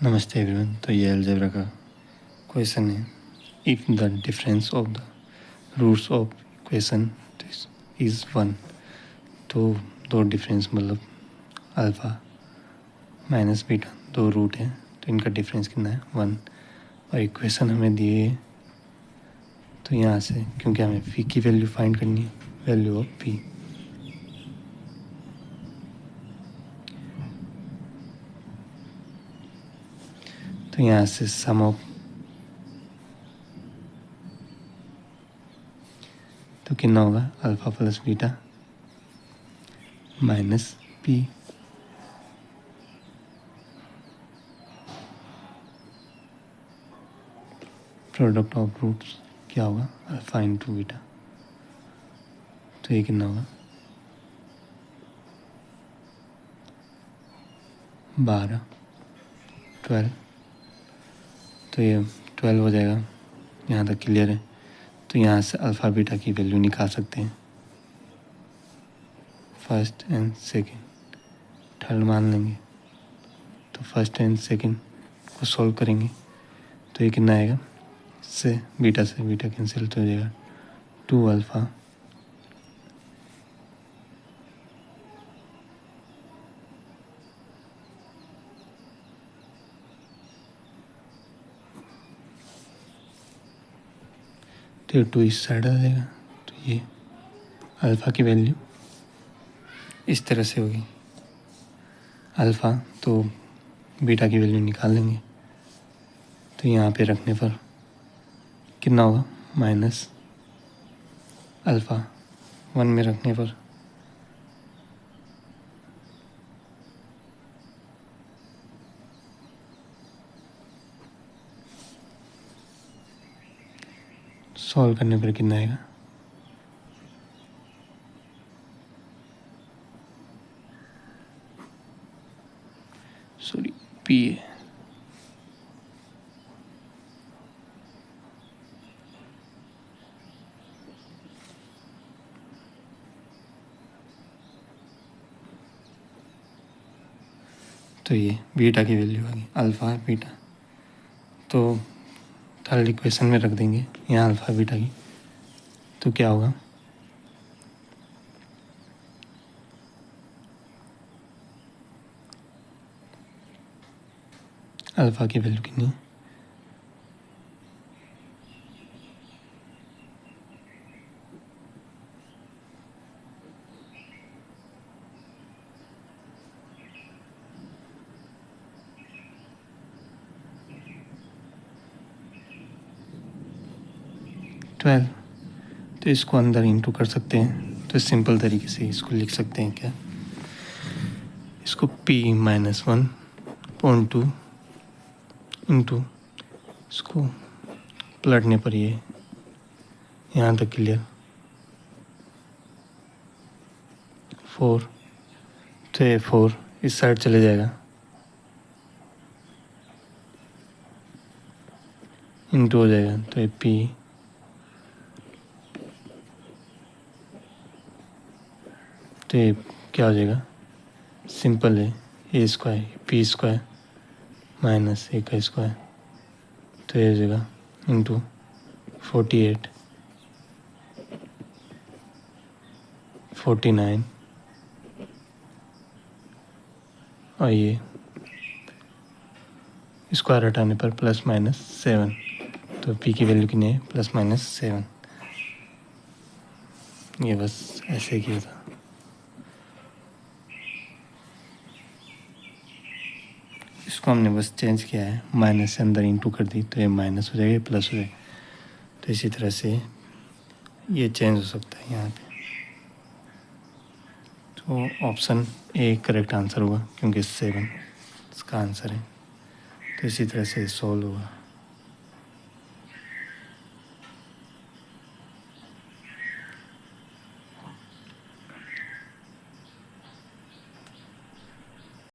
नमस्ते एवरीवन। तो ये अलजेब्रा का क्वेश्चन है। If the difference of the roots of equation is 1, तो दो डिफरेंस मतलब अल्फ़ा माइनस बीटा दो रूट हैं, तो इनका डिफरेंस कितना है 1। और इक्वेशन हमें दिए है, तो यहाँ से क्योंकि हमें फी की वैल्यू फाइंड करनी है, वैल्यू ऑफ पी, तो यहाँ से सम ऑफ, तो कितना होगा alpha plus beta minus P, product of roots क्या होगा अल्फ़ा इंटू बीटा, तो ये कितना होगा 12 12, तो ये 12 हो जाएगा। यहाँ तक क्लियर है। तो यहाँ से अल्फ़ा बीटा की वैल्यू निकाल सकते हैं, फर्स्ट एंड सेकंड, थर्ड मान लेंगे। तो फर्स्ट एंड सेकंड को सॉल्व करेंगे, तो ये कितना आएगा, से बीटा कैंसिल तो हो जाएगा 2 अल्फ़ा तो 2 इस साइड आ जाएगा। तो ये अल्फ़ा की वैल्यू इस तरह से होगी अल्फ़ा, तो बीटा की वैल्यू निकाल लेंगे। तो यहाँ पे रखने पर कितना होगा माइनस अल्फ़ा, 1 में रखने पर सॉल्व करने पर कितना आएगा, सॉरी पी है, तो ये बीटा की वैल्यू आ गई अल्फ़ा बीटा। तो थर्ड इक्वेशन में रख देंगे यहाँ अल्फ़ा बीटा की, तो क्या होगा अल्फ़ा की वैल्यू कितनी, ट्वेल्व। तो इसको अंदर इंटू कर सकते हैं, तो सिंपल तरीके से इसको लिख सकते हैं क्या, इसको p माइनस 1.2 इंटू, इसको पलटने पर ये यहाँ तक क्लियर 4, तो ये 4 इस साइड चले जाएगा इंटू हो जाएगा, तो ये p तो ये क्या हो जाएगा, सिंपल है, ए स्क्वायर पी स्क्वायर माइनस ए का स्क्वायर, तो ये हो जाएगा इंटू 48 49 और ये स्क्वायर हटाने पर प्लस माइनस 7, तो पी की वैल्यू कितनी है प्लस माइनस 7। ये बस ऐसे किया था। इसको हमने बस चेंज किया है, माइनस से अंदर इंटू कर दी, तो ये माइनस हो जाएगा प्लस हो जाएगा। तो इसी तरह से ये चेंज हो सकता है यहाँ पे। तो ऑप्शन ए करेक्ट आंसर होगा, क्योंकि 7 इसका आंसर है। तो इसी तरह से सॉल्व होगा।